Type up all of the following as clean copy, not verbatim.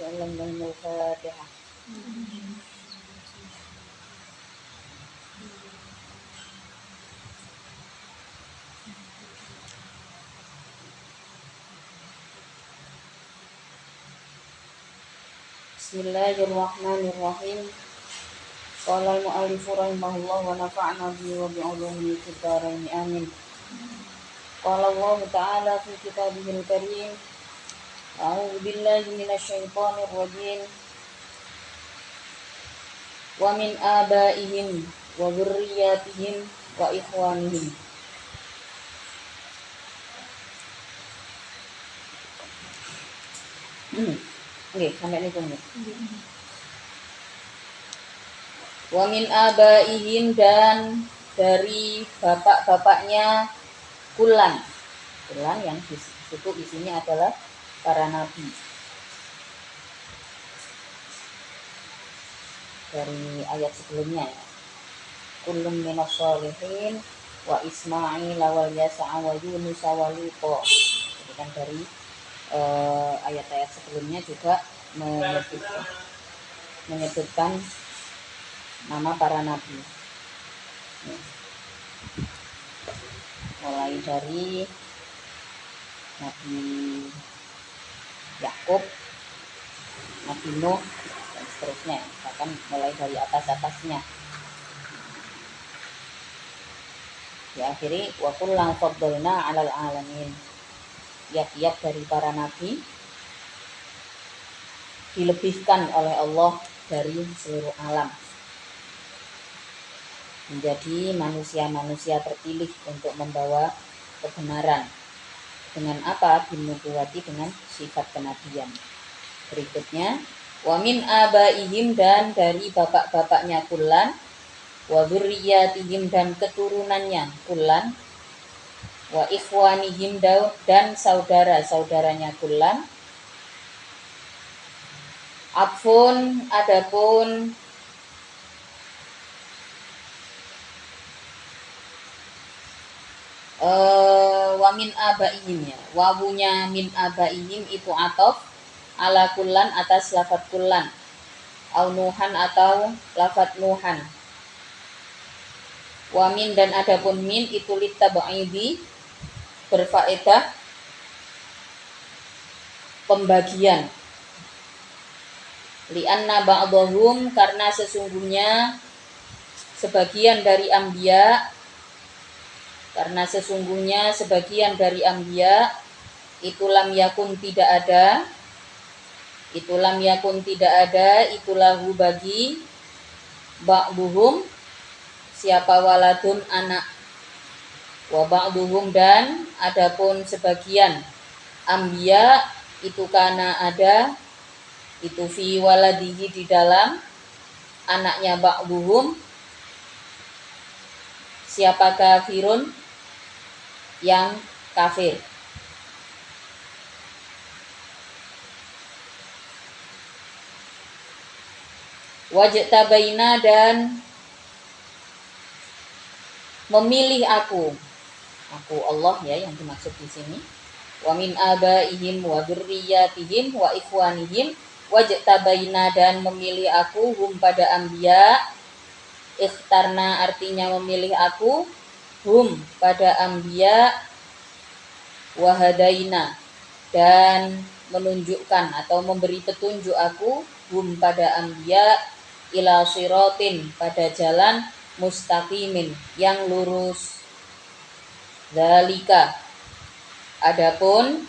وسلم من الفاتحة. Bismillahirrahmanirrahim. Qala al-mu'allif rahimahullah wa nafa'na bihi wa bi'ulumihi fid dharain amin. Qala Allah ta'ala fi kitabihil karim. A'udzu billahi minasy syaithanir rajim. Wa min abaihim wa dzurriyyatihim wa ikhwanihim. Oke, sampai niku. Wa min abaihim, dan dari bapak-bapaknya kulan yang disebut di sini adalah para nabi. Dari ayat sebelumnya ya. Kullum minas sholihin wa Ismail wa Yasa wa Yunus wa Luto. Jadi kan dari ayat-ayat sebelumnya juga menyebutkan nama para nabi. Mulai dari Nabi Yakub, Nabi Nuh, dan seterusnya. Bahkan mulai dari atas-atasnya. Diakhiri wa kullan faddalna 'alal 'alamin. Tiap-tiap dari para nabi dilebihkan oleh Allah dari seluruh alam, menjadi manusia-manusia terpilih untuk membawa kebenaran. Dengan apa? Binubuwati, dengan sifat kenabian. Berikutnya, wa min abaihim, dan dari bapak-bapaknya kulan, wa dzurriyyatihim, dan keturunannya kulan, wa ikhwanihim, dan saudara-saudaranya kulan. Adapun wa min abaihim, ya. Wawunya min abaihim itu atof ala kullan, atas lafat kullan, au nuhan, atau lafat nuhan. Wa min, dan adapun min itu litab'idi, berfaedah pembagian. Li'anna ba'dahum, karena sesungguhnya sebagian dari anbiya, itu lam yakun tidak ada, itu lahu bagi ba'duhum, siapa waladun, anak, wa ba'duhum, dan adapun sebagian anbiya itu kana ada, itu fi waladihi, di dalam anaknya ba'duhum, siapa kafirun, yang kafir. Wajtabaina, dan memilih aku Allah ya yang dimaksud di sini. Wa min abaihim wa dzurriyyatihim wa ikhwanihim, wajtabaina, dan memilih aku hum pada anbiya. Ikhtarna artinya memilih aku, hum pada anbiya, wahadaina, dan menunjukkan atau memberi petunjuk aku, hum pada anbiya, ila siratin, pada jalan mustaqimin, yang lurus. Dzalika, adapun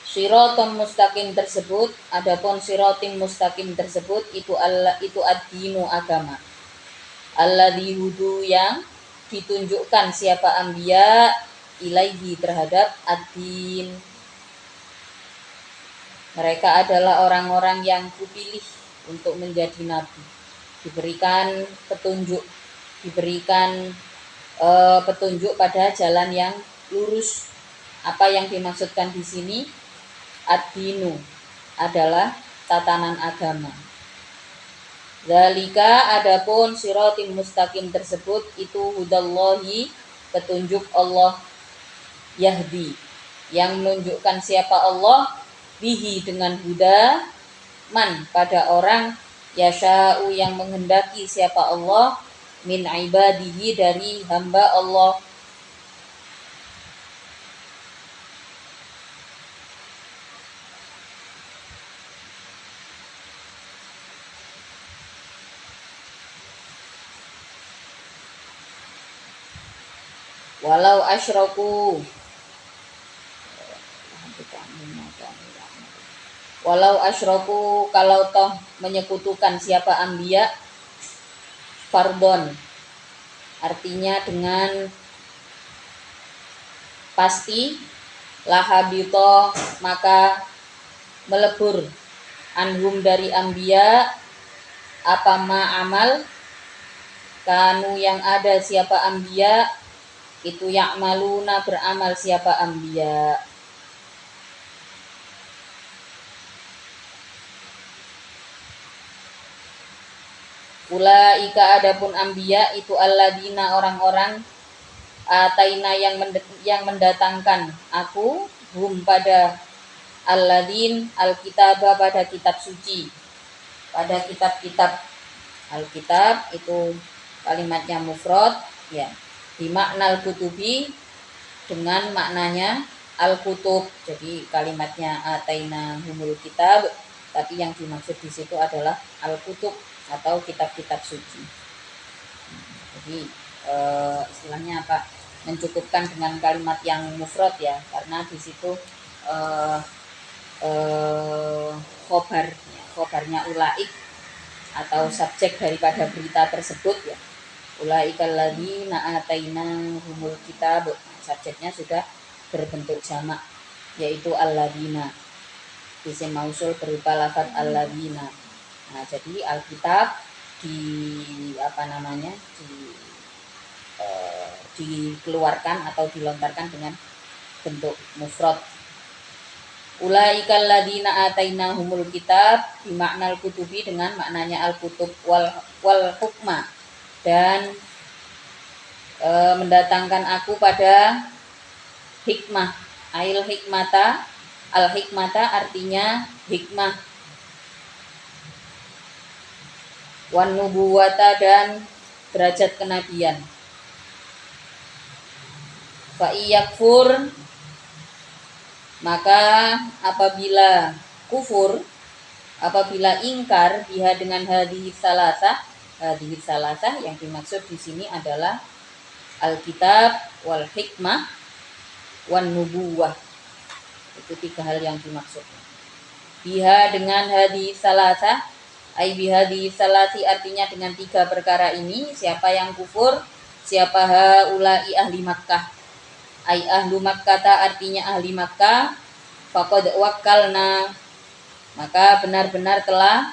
siratum mustaqim tersebut, itu ad-dinu, agama. Alladzi hudu, yang ditunjukkan siapa anbiya, ilaihi, terhadap ad-din. Mereka adalah orang-orang yang kupilih untuk menjadi nabi, diberikan petunjuk pada jalan yang lurus. Apa yang dimaksudkan di sini? Ad-dinu adalah tatanan agama. Dzalika, adapun siratim mustaqim tersebut itu hudallahi, petunjuk Allah, yahdi, yang menunjukkan siapa Allah, bihi dengan huda, man pada orang, yasha'u yang menghendaki siapa Allah, min ibadihi dari hamba Allah. Walau asyraku, walau asyraku, kalau toh menyekutukan siapa anbiya, fardon artinya dengan pasti, lahabito maka melebur, anhum dari anbiya, apa ma amal, kanu yang ada siapa anbiya, itu ya'maluna beramal siapa anbiya. Ulaika adapun anbiya itu alladzina orang-orang, ataina yang mendatangkan aku, hum pada alladzin alkitabah pada kitab suci, pada kitab-kitab. Alkitab itu kalimatnya mufrad ya, bimakna al-kutubi dengan maknanya al-kutub. Jadi kalimatnya ataina humul kitab, tapi yang dimaksud di situ adalah al-kutub atau kitab-kitab suci. Jadi istilahnya apa? Mencukupkan dengan kalimat yang mufrad ya, karena di situ khobarnya ulaik atau subjek daripada berita tersebut ya. Ulaikal ladzina atainahumul kitab, subjeknya sudah berbentuk jamak yaitu alladzina, isim mausul berupa lafaz alladzina. Nah, jadi alkitab dikeluarkan atau dilontarkan dengan bentuk mufrad. Ulaikal ladzina atainahumul kitab bimaknal kutubi dengan maknanya al-kutub wal hukma, dan mendatangkan aku pada hikmah. Ail hikmata, al hikmata artinya hikmah, wan nubuwata dan derajat kenabian. Fa iyakfur maka apabila kufur, apabila ingkar, biha dengan hadhihi salasah yang dimaksud di sini adalah alkitab wal hikmah wan nubuwah. Itu tiga hal yang dimaksud. Biha dengan hadhihi salasah, ai bihadhihi salasi artinya dengan tiga perkara ini, siapa yang kufur, siapa haulai ahli Makkah. Ai ahlu Makkah artinya ahli Makkah, faqad wakkalna maka benar-benar telah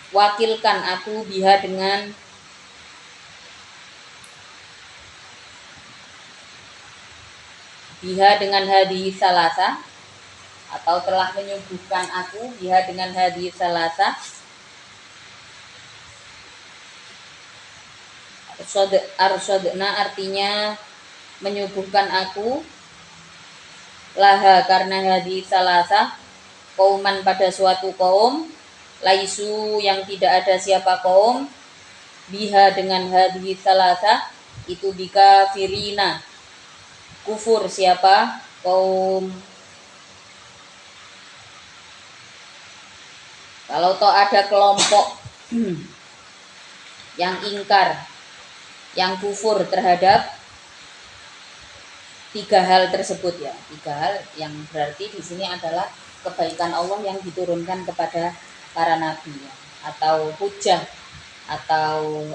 mewakilkan aku, biha dengan hadhihi salasah, atau telah menyuguhkan aku, biha dengan hadhihi salasah. Arsyadna artinya menyuguhkan aku, laha karena hadhihi salasah, kauman pada suatu kaum, laisu yang tidak ada siapa kaum, biha dengan hadhihi salasah itu bikafirina kufur siapa kaum. Kalau toh ada kelompok yang ingkar, yang kufur terhadap tiga hal tersebut ya, tiga hal yang berarti di sini adalah kebaikan Allah yang diturunkan kepada para nabi ya, atau hujah atau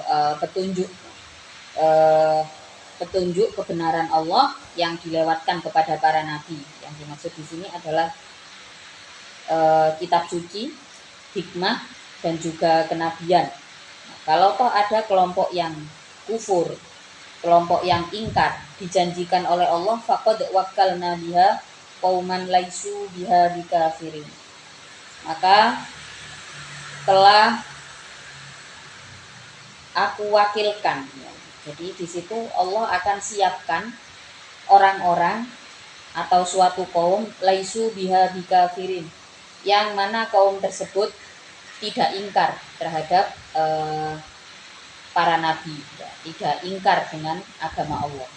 petunjuk kebenaran Allah yang dilewatkan kepada para nabi. Yang dimaksud di sini adalah kitab suci, hikmah, dan juga kenabian. Nah, kalau toh ada kelompok yang kufur, kelompok yang ingkar, dijanjikan oleh Allah, faqad wakkalna biha qauman laisu biha bikafirin, maka telah aku wakilkan Jadi di situ Allah akan siapkan orang-orang atau suatu kaum laisu biha bikafirin, yang mana kaum tersebut tidak ingkar terhadap para nabi, ya, tidak ingkar dengan agama Allah.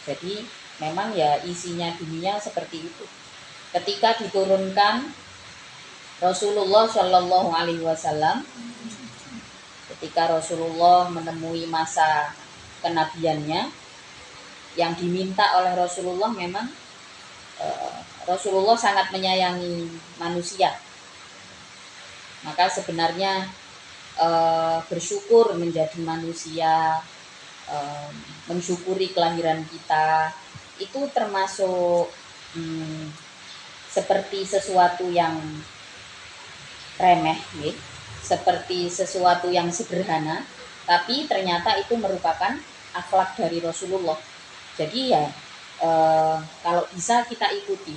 Jadi memang ya isinya dunia seperti itu. Ketika diturunkan Rasulullah Shallallahu Alaihi Wasallam, ketika Rasulullah menemui masa kenabiannya, yang diminta oleh Rasulullah memang Rasulullah sangat menyayangi manusia. Maka sebenarnya bersyukur menjadi manusia, mensyukuri kelahiran kita, itu termasuk seperti sesuatu yang remeh, ya, seperti sesuatu yang sederhana, tapi ternyata itu merupakan akhlak dari Rasulullah. Jadi ya kalau bisa kita ikuti.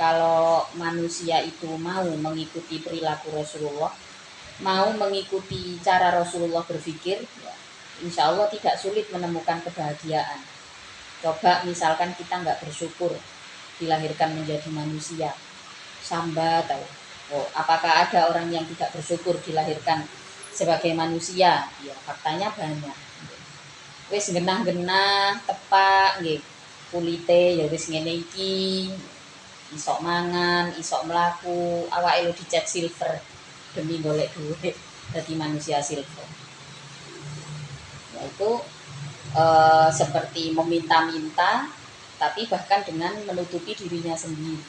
Kalau manusia itu mau mengikuti perilaku Rasulullah, mau mengikuti cara Rasulullah berpikir, ya, insya Allah tidak sulit menemukan kebahagiaan. Coba misalkan kita nggak bersyukur dilahirkan menjadi manusia, sambat tahu. Oh, apakah ada orang yang tidak bersyukur dilahirkan sebagai manusia? Ya, faktanya banyak. Wis genah-genah, tepak nggih. Kulite ya wis ngene iki. Isok mangan, isok melaku, awake lho dicat silver demi golek duit dadi manusia silver. Yaitu seperti meminta-minta, tapi bahkan dengan menutupi dirinya sendiri.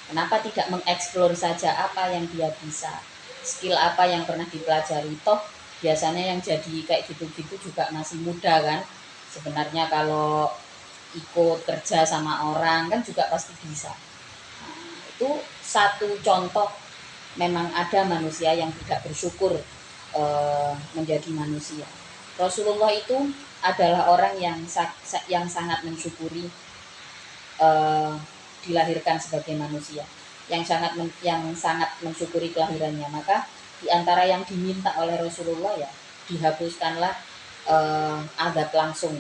Kenapa tidak mengeksplor saja apa yang dia bisa, skill apa yang pernah dipelajari? Toh biasanya yang jadi kayak gitu-gitu juga masih muda kan. Sebenarnya kalau ikut kerja sama orang kan juga pasti bisa. Nah, itu satu contoh memang ada manusia yang tidak bersyukur menjadi manusia. Rasulullah itu adalah orang yang sangat mensyukuri dilahirkan sebagai manusia, yang sangat mensyukuri kelahirannya. Maka diantara yang diminta oleh Rasulullah ya dihapuskanlah adab langsung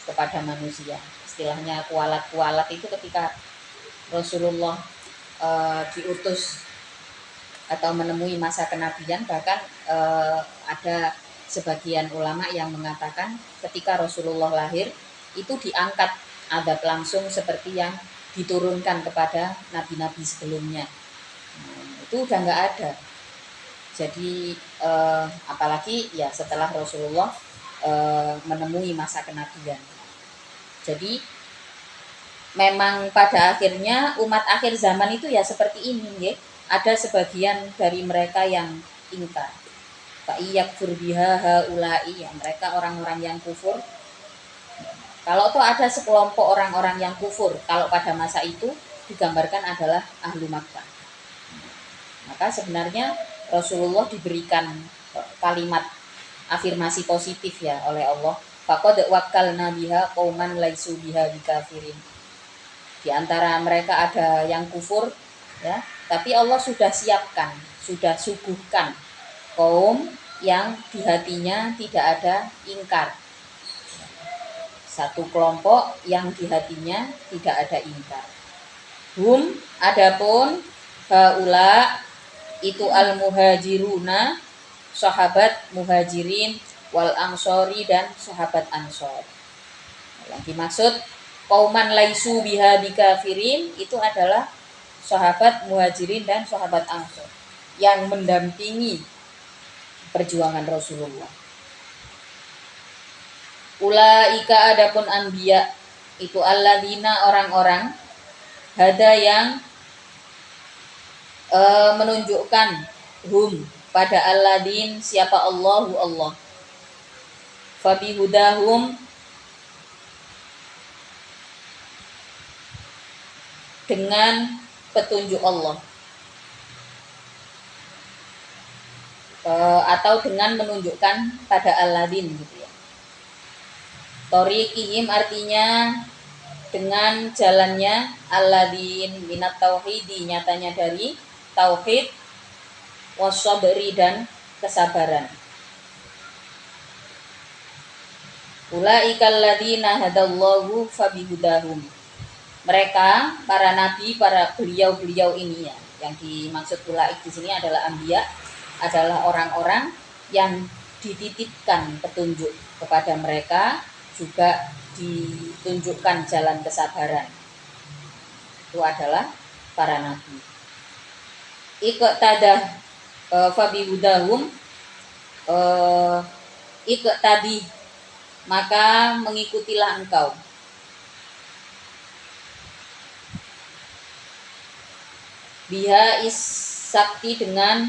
kepada manusia. Istilahnya kualat itu ketika Rasulullah diutus atau menemui masa kenabian, bahkan ada sebagian ulama yang mengatakan ketika Rasulullah lahir itu diangkat adab langsung seperti yang diturunkan kepada nabi-nabi sebelumnya. Itu udah nggak ada. Jadi apalagi ya setelah Rasulullah menemui masa kenabian. Jadi memang pada akhirnya umat akhir zaman itu ya seperti ini, ya. Ada sebagian dari mereka yang ingkar. Fa'iyakfur biha haula'i, ya, mereka orang-orang yang kufur. Kalau tuh ada sekelompok orang-orang yang kufur, kalau pada masa itu digambarkan adalah ahlu Makkah. Maka sebenarnya Rasulullah diberikan kalimat afirmasi positif ya oleh Allah. Faqad wakkalna biha qauman laisu biha bikafirin. Di antara mereka ada yang kufur, ya, tapi Allah sudah siapkan, sudah suguhkan kaum yang di hatinya tidak ada ingkar. Satu kelompok yang di hatinya tidak ada ingkar. Adapun haula itu al-muhajiruna, sahabat muhajirin, wal ansori, dan sahabat ansor. Yang dimaksud kauman laisu biha bikafirin itu adalah sahabat muhajirin dan sahabat ansor yang mendampingi perjuangan Rasulullah. Ulaika adapun anbiya itu alladzina orang-orang hada yang menunjukkan pada alladzin siapa Allahu Allah. Fabihudahum dengan petunjuk Allah, atau dengan menunjukkan pada alladzin gitu ya. Toriqihim artinya dengan jalannya, alladzin minat tauhidi nyatanya dari tauhid, wasabri dan kesabaran. Ulaikal ladzina hadallahu fabihudahum. Mereka para nabi, para beliau-beliau ini ya. Yang dimaksud ulaik di sini adalah anbiya, adalah orang-orang yang dititipkan petunjuk kepada mereka, juga ditunjukkan jalan kesabaran. Itu adalah para nabi. Iqtadah fabihudahum iqtadi, maka mengikutilah engkau. Biha is sakti, dengan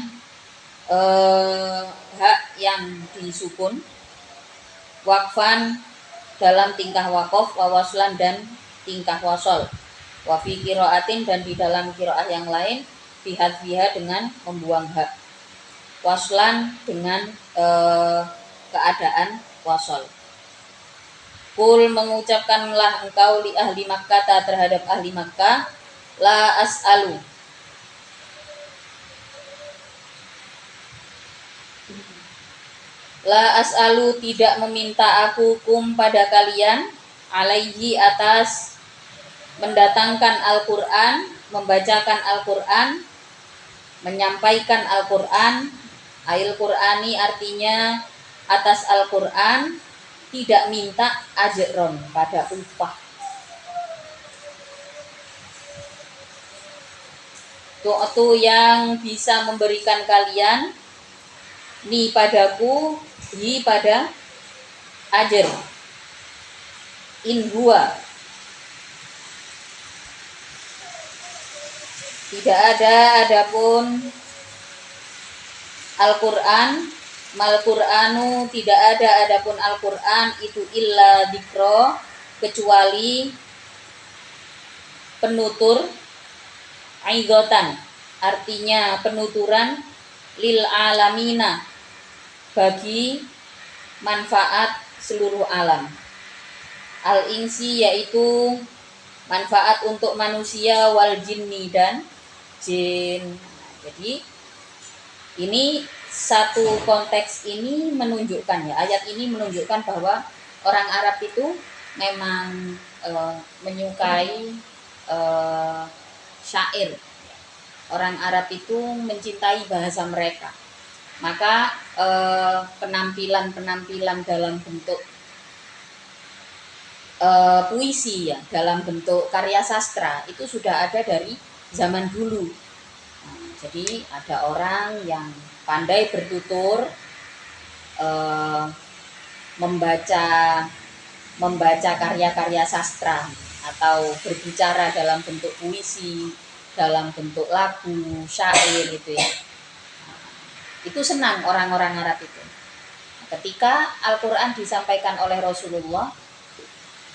hak yang disukun, wakfan dalam tingkah wakof, wawaslan dan tingkah wasol, wafi kiroatin dan di dalam kiroah yang lain, bihat biha dengan membuang hak, waslan dengan keadaan wasol. Kul, mengucapkanlah engkau li ahli Makkah, terhadap ahli Makkah, la as'alu, la as'alu, tidak meminta aku, kum pada kalian, alaihi atas mendatangkan Al-Quran, membacakan Al-Quran, menyampaikan Al-Quran. Al-Qur'ani artinya atas Al-Quran, tidak minta ajron, pada upah. Itu yang bisa memberikan kalian ni padaku, hi pada ajar, in huwa, tidak ada adapun Al-Qur'an, mal Qur'anu, tidak ada adapun Al-Qur'an itu illa dzikra, kecuali penutur, aidotan artinya penuturan, lil alamina, bagi manfaat seluruh alam. Al-insi yaitu manfaat untuk manusia, wal jinni dan jin. Jadi ini satu konteks ini menunjukkan ya, ayat ini menunjukkan bahwa orang Arab itu memang menyukai syair. Orang Arab itu mencintai bahasa mereka. Maka penampilan-penampilan dalam bentuk puisi ya, dalam bentuk karya sastra itu sudah ada dari zaman dulu. Jadi ada orang yang pandai bertutur, membaca karya-karya sastra atau berbicara dalam bentuk puisi, dalam bentuk lagu, syair gitu ya. Itu senang orang-orang Arab itu. Ketika Al-Quran disampaikan oleh Rasulullah,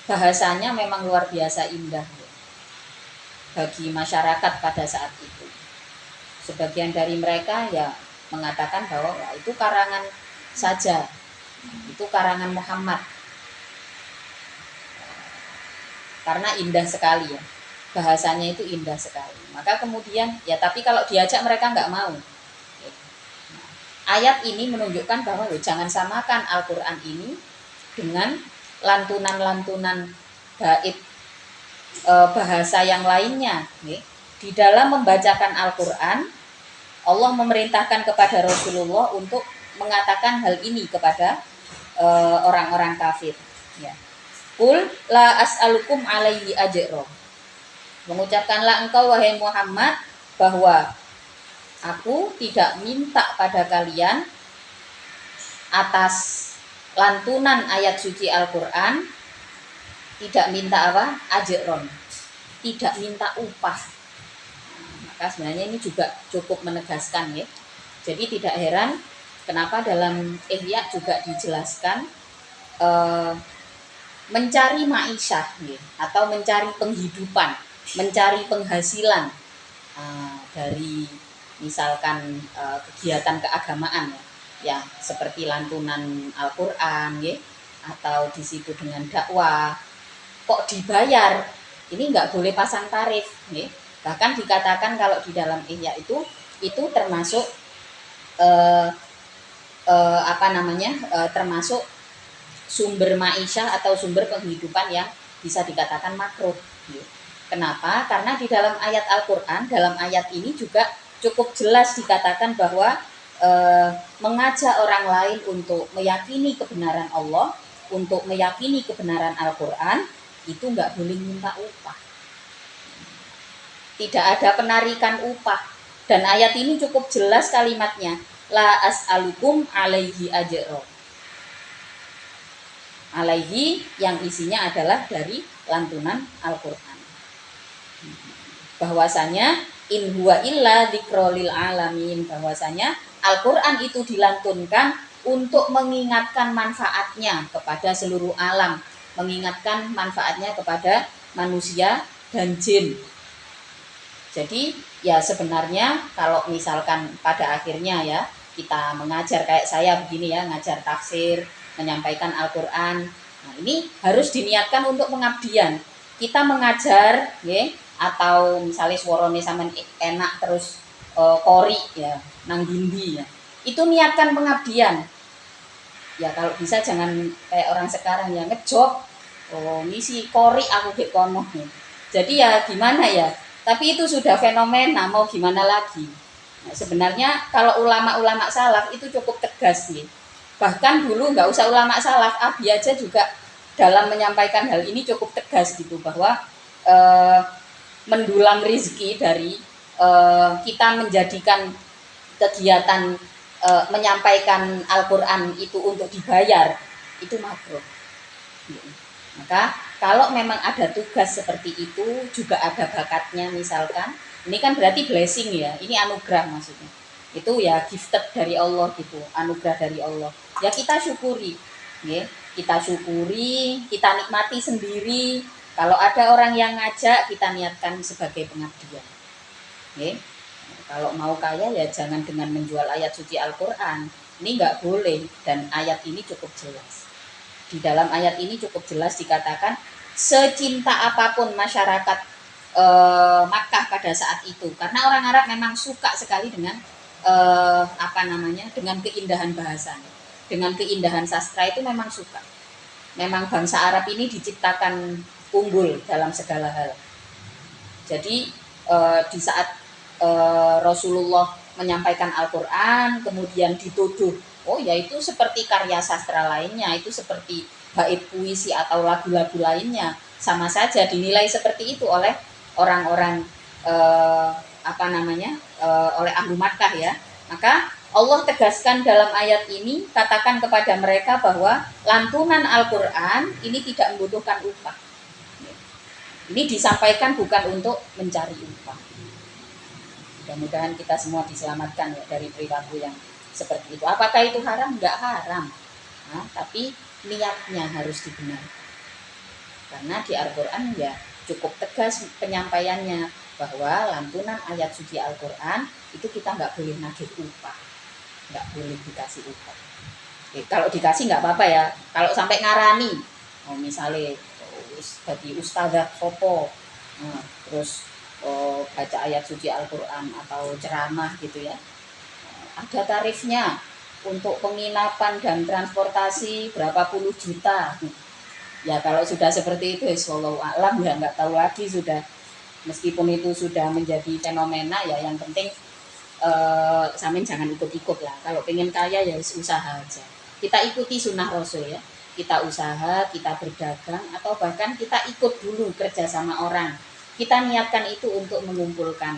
bahasanya memang luar biasa indah bagi masyarakat pada saat itu. Sebagian dari mereka ya mengatakan bahwa ya, itu karangan saja, itu karangan Muhammad, karena indah sekali ya, bahasanya itu indah sekali. Maka kemudian ya, tapi kalau diajak mereka nggak mau. Ayat ini menunjukkan bahwa jangan samakan Al-Quran ini dengan lantunan-lantunan bait bahasa yang lainnya. Di dalam membacakan Al-Quran, Allah memerintahkan kepada Rasulullah untuk mengatakan hal ini kepada orang-orang kafir. Ya. Qul la as'alukum alaihi ajra. Mengucapkanlah engkau wahai Muhammad bahwa aku tidak minta pada kalian atas lantunan ayat suci Al-Quran, tidak minta apa? Ajron, tidak minta upah. Maka sebenarnya ini juga cukup menegaskan ya. Jadi tidak heran kenapa dalam Ihya juga dijelaskan mencari ma'isyah ya, atau mencari penghidupan, mencari penghasilan dari misalkan kegiatan keagamaan ya, seperti lantunan Al-Qur'an ya, atau di situ dengan dakwah, kok dibayar, ini nggak boleh pasang tarif ya. Bahkan dikatakan kalau di dalam Ihya itu termasuk termasuk sumber ma'isyah atau sumber penghidupan yang bisa dikatakan makruh. Kenapa? Karena di dalam ayat Al-Quran, dalam ayat ini juga cukup jelas dikatakan bahwa mengajak orang lain untuk meyakini kebenaran Allah, untuk meyakini kebenaran Al-Quran, itu nggak boleh minta upah. Tidak ada penarikan upah. Dan ayat ini cukup jelas kalimatnya. La as'alukum alaihi ajro. Alaihi yang isinya adalah dari lantunan Al-Quran. Bahwasanya in huwa illa dzikrolil alamin, bahwasanya Al-Quran itu dilantunkan untuk mengingatkan manfaatnya kepada seluruh alam, mengingatkan manfaatnya kepada manusia dan jin. Jadi ya sebenarnya kalau misalkan pada akhirnya ya kita mengajar kayak saya begini ya, ngajar tafsir, menyampaikan Al-Quran, nah ini harus diniatkan untuk pengabdian. Kita mengajar ya, atau misalnya suarane sampean enak terus kori ya, nang dindi ya, itu niatkan pengabdian. Ya kalau bisa jangan kayak orang sekarang ya ngejob, ngisi kori aku gek kono. Jadi ya gimana ya, tapi itu sudah fenomena, mau gimana lagi. Nah, sebenarnya kalau ulama-ulama salaf itu cukup tegas nih. Bahkan dulu nggak usah ulama salaf, Abi aja juga dalam menyampaikan hal ini cukup tegas gitu, bahwa mendulang rizki dari kita menjadikan kegiatan menyampaikan Al-Quran itu untuk dibayar, itu makruh. Maka kalau memang ada tugas seperti itu, juga ada bakatnya misalkan, ini kan berarti blessing ya, ini anugerah maksudnya. Itu ya gifted dari Allah gitu, anugerah dari Allah. Ya kita syukuri, ya. Kita syukuri, kita nikmati sendiri. Kalau ada orang yang ngajak, kita niatkan sebagai pengabdian. Ya. Kalau mau kaya ya jangan dengan menjual ayat suci Al-Quran. Ini nggak boleh, dan ayat ini cukup jelas. Di dalam ayat ini cukup jelas dikatakan secinta apapun masyarakat Makkah pada saat itu, karena orang Arab memang suka sekali dengan dengan keindahan bahasanya, dengan keindahan sastra itu memang suka. Memang bangsa Arab ini diciptakan unggul dalam segala hal. Jadi di saat Rasulullah menyampaikan Al-Quran kemudian dituduh, oh ya itu seperti karya sastra lainnya, itu seperti bait puisi atau lagu-lagu lainnya, sama saja dinilai seperti itu oleh orang-orang oleh ahlu Makkah ya. Maka Allah tegaskan dalam ayat ini, katakan kepada mereka bahwa lantunan Al-Quran ini tidak membutuhkan upah. Ini disampaikan bukan untuk mencari upah. Mudah-mudahan kita semua diselamatkan ya dari perilaku yang seperti itu. Apakah itu haram? Enggak haram. Nah, tapi niatnya harus dibenarkan. Karena di Al-Quran ya cukup tegas penyampaiannya bahwa lantunan ayat suci Al-Quran itu kita nggak boleh nagih upah, nggak boleh dikasih upah. Kalau dikasih nggak apa-apa ya. Kalau sampai ngarani, misalnya jadi ustadzah sopo, terus baca ayat suci Al-Quran atau ceramah gitu ya, ada tarifnya untuk penginapan dan transportasi berapa puluh juta. Ya kalau sudah seperti itu, wallahu a'lam ya, nggak tahu lagi sudah. Meskipun itu sudah menjadi fenomena ya, yang penting samin jangan ikut-ikut lah. Kalau pengen kaya ya usaha aja. Kita ikuti sunnah Rasul ya. Kita usaha, kita berdagang, atau bahkan kita ikut dulu kerja sama orang. Kita niatkan itu untuk mengumpulkan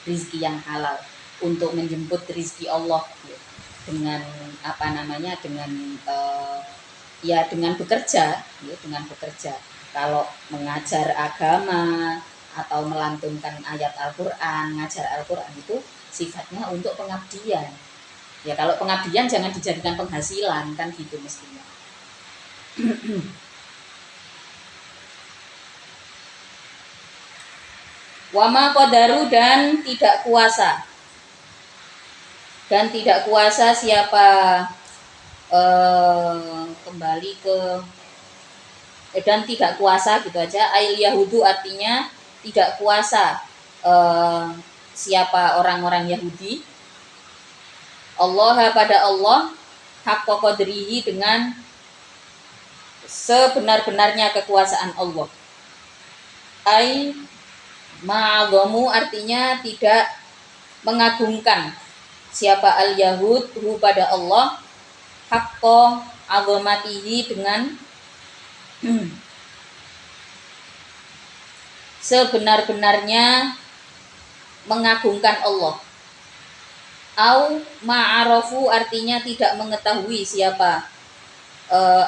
rizki yang halal, untuk menjemput rizki Allah dengan dengan bekerja, dengan bekerja. Kalau mengajar agama atau melantunkan ayat Al-Quran, ngajar Al-Quran itu sifatnya untuk pengabdian. Ya kalau pengabdian jangan dijadikan penghasilan, kan gitu mestinya. Wama qadaru, dan tidak kuasa. Dan tidak kuasa siapa kembali ke dan tidak kuasa gitu aja. Ail Yahudu artinya tidak kuasa siapa orang-orang Yahudi. Allah pada Allah haqqa qadrihi, dengan sebenar-benarnya kekuasaan Allah. Ai ma'adhamu artinya tidak mengagungkan siapa al-yahud hu pada Allah haqqa azamatihi dengan sebenar-benarnya mengagungkan Allah. Au ma'arafu artinya tidak mengetahui siapa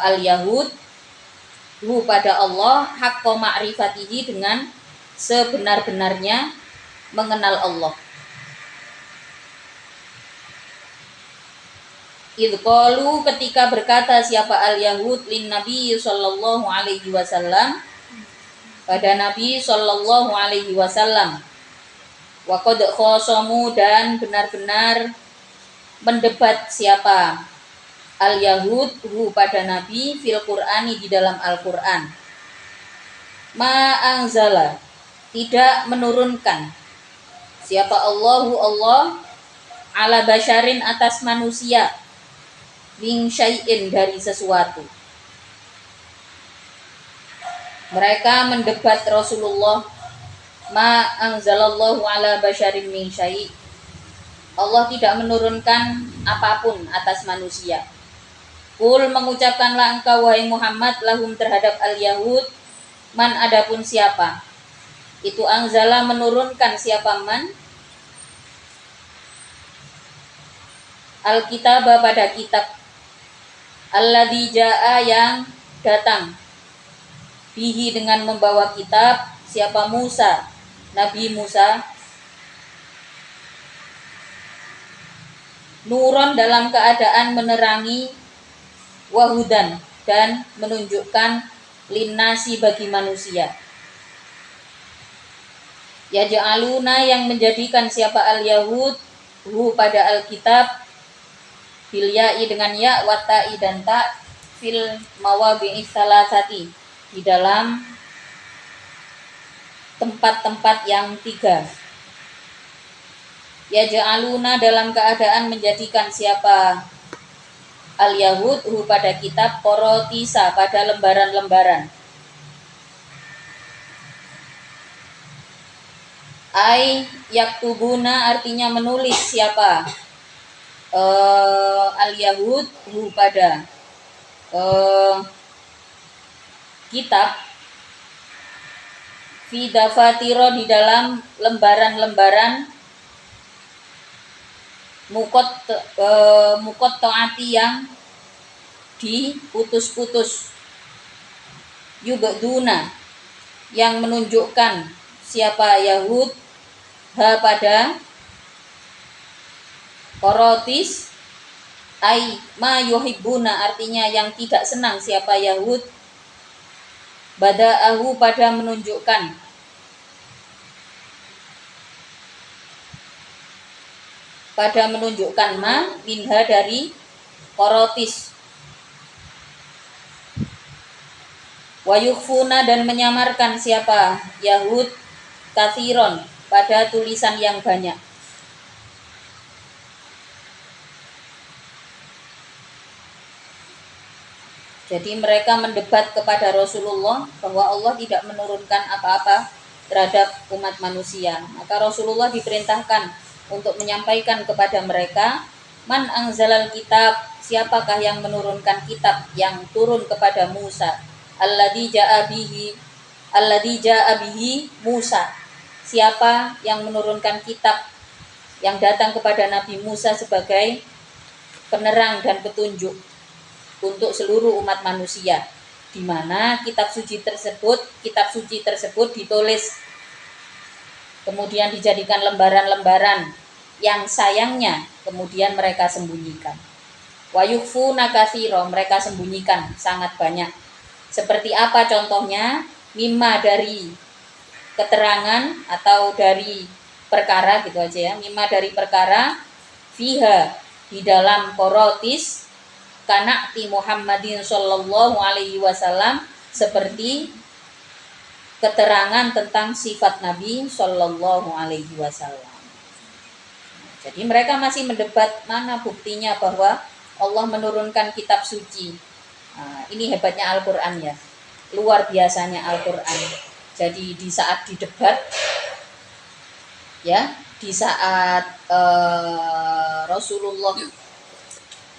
al-yahud hu pada Allah haqqa ma'rifatihi dengan sebenar-benarnya mengenal Allah. Idqalu ketika berkata siapa al-yahud lin nabi sallallahu alaihi wasallam pada Nabi sallallahu alaihi wasallam wa qad khosomu dan benar-benar mendebat siapa al-yahud hu pada Nabi fil Qur'ani di dalam Al-Qur'an. Ma anzala tidak menurunkan siapa Allahu Allah ala basyarin atas manusia min syai'in dari sesuatu. Mereka mendebat Rasulullah, ma anzalallahu ala basyarin min syai'. Allah tidak menurunkan apapun atas manusia. Kul mengucapkanlah engkau wahai Muhammad lahum terhadap al-yahud man adapun siapa. Itu anzala menurunkan siapa man al-kitab pada kitab alladzi jaa yang datang bihi dengan membawa kitab siapa Musa, Nabi Musa, nuron dalam keadaan menerangi wahudan dan menunjukkan linnasi bagi manusia. Ya ja'aluna yang menjadikan siapa al-yahud hu pada al-kitab bil ya'i dengan ya wa ta'i dan ta fil mawabi'i salasati di dalam tempat-tempat yang 3. Ya ja'aluna dalam keadaan menjadikan siapa al-yahud hu pada kitab qorotisa pada lembaran-lembaran. Ai yaktubuna artinya menulis siapa al-yahud hu pada kitab fi dafatiro di dalam lembaran-lembaran mukot taati yang diputus-putus, yubduna yang menunjukkan siapa Yahud ha pada korotis ai ma yuhibbuna artinya yang tidak senang siapa Yahud bada'ahu pada menunjukkan ma minha dari korotis wa yukhfuna dan menyamarkan siapa Yahud kathiron pada tulisan yang banyak. Jadi mereka mendebat kepada Rasulullah bahwa Allah tidak menurunkan apa-apa terhadap umat manusia. Maka Rasulullah diperintahkan untuk menyampaikan kepada mereka, man anzalal kitab, siapakah yang menurunkan kitab yang turun kepada Musa, alladzi jaa bihi Musa. Siapa yang menurunkan kitab yang datang kepada Nabi Musa sebagai penerang dan petunjuk untuk seluruh umat manusia, di mana kitab suci tersebut ditulis kemudian dijadikan lembaran-lembaran yang sayangnya kemudian mereka sembunyikan. Wa yukhfuna katsira, mereka sembunyikan sangat banyak. Seperti apa contohnya? Mimma dari keterangan atau dari perkara gitu aja ya. Mimma dari perkara fiha di dalam korotis kana'ti Muhammadin sallallahu alaihi wasallam seperti keterangan tentang sifat Nabi sallallahu alaihi wasallam. Jadi mereka masih mendebat mana buktinya bahwa Allah menurunkan kitab suci Ini hebatnya Al-Quran ya, luar biasanya Al-Quran. Jadi di saat didebat, ya, di saat Rasulullah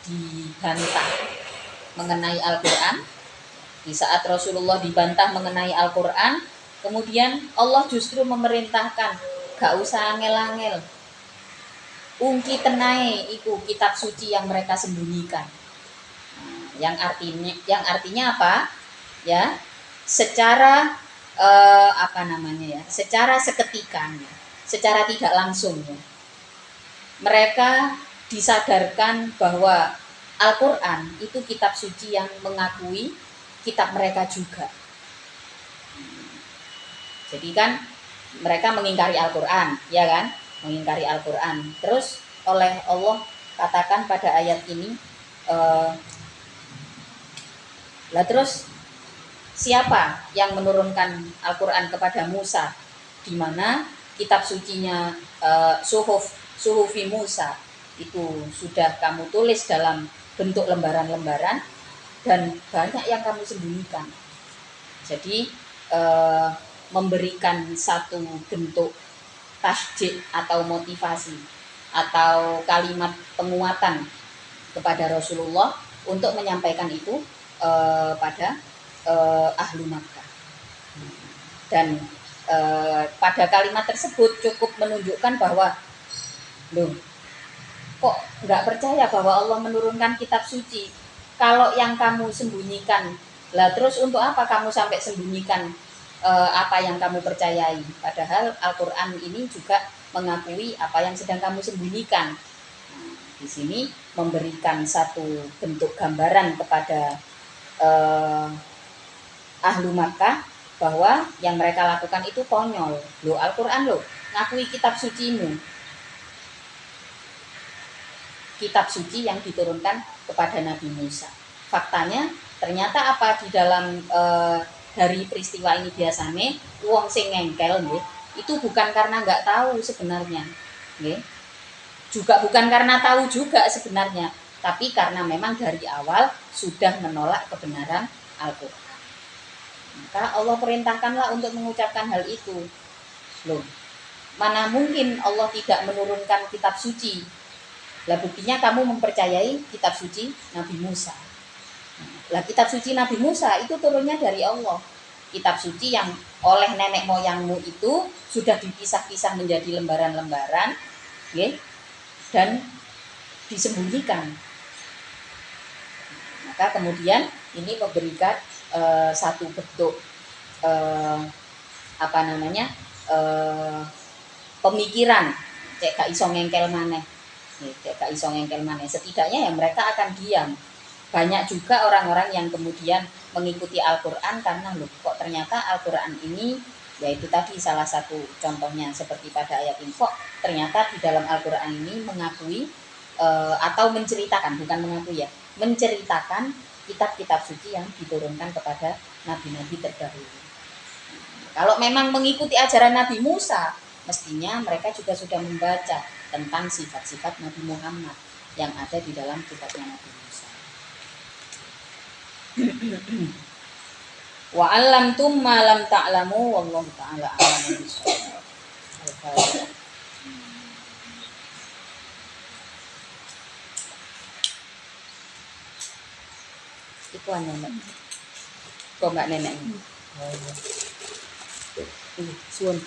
dibantah mengenai Al-Quran, di saat Rasulullah dibantah mengenai Al-Quran, kemudian Allah justru memerintahkan, gak usah angel-angel, ungki tenai iku kitab suci yang mereka sembunyikan. Yang artinya apa? Ya, secara apa namanya ya? Secara seketika, secara tidak langsung ya. Mereka disadarkan bahwa Al-Quran itu kitab suci yang mengakui kitab mereka juga. Jadi kan mereka mengingkari Al-Quran, ya kan? Mengingkari Al-Quran. Terus oleh Allah katakan pada ayat ini, lah terus siapa yang menurunkan Al-Quran kepada Musa, di mana kitab sucinya Suhufi Musa itu sudah kamu tulis dalam bentuk lembaran-lembaran dan banyak yang kamu sembunyikan. Jadi memberikan satu bentuk tasjid atau motivasi atau kalimat penguatan kepada Rasulullah untuk menyampaikan itu pada ahlu Makkah. Dan pada kalimat tersebut cukup menunjukkan bahwa loh, kok nggak percaya bahwa Allah menurunkan kitab suci? Kalau yang kamu sembunyikan, lah terus untuk apa kamu sampai sembunyikan apa yang kamu percayai? Padahal Al-Quran ini juga mengakui apa yang sedang kamu sembunyikan. Nah, di sini memberikan satu bentuk gambaran kepada ahlu Makkah bahwa yang mereka lakukan itu konyol. Loh, Al-Quran loh, ngakui kitab sucimu. Kitab suci yang diturunkan kepada Nabi Musa. Faktanya ternyata apa di dalam dari peristiwa ini biasanya wong sing ngengkel nggih, itu bukan karena nggak tahu sebenarnya, nggih. Juga bukan karena tahu juga sebenarnya, tapi karena memang dari awal sudah menolak kebenaran Al-Quran. Maka Allah perintahkanlah untuk mengucapkan hal itu. Loh, mana mungkin Allah tidak menurunkan kitab suci? Lah buktinya kamu mempercayai kitab suci Nabi Musa. Lah kitab suci Nabi Musa itu turunnya dari Allah. Kitab suci yang oleh nenek moyangmu itu sudah dipisah-pisah menjadi lembaran-lembaran, okay, dan disembunyikan. Maka kemudian ini memberikan satu bentuk apa namanya pemikiran, cek gak iso ngengkel maneh. Cek gak iso ngengkel maneh. Setidaknya ya mereka akan diam. Banyak juga orang-orang yang kemudian mengikuti Al-Quran karena loh kok ternyata Al-Quran ini, yaitu tadi salah satu contohnya seperti pada ayat info, ternyata di dalam Al-Quran ini mengakui atau menceritakan, bukan mengakui ya, menceritakan kitab-kitab suci yang diturunkan kepada nabi-nabi terdahulu. Kalau memang mengikuti ajaran Nabi Musa, mestinya mereka juga sudah membaca tentang sifat-sifat Nabi Muhammad yang ada di dalam kitabnya Nabi Musa. Wa 'allamtum ma lam ta'lamu wallahu ta'ala a'lamu bissawab. Itu hanya Mbak. Kok Mbak Nenek? Suwun.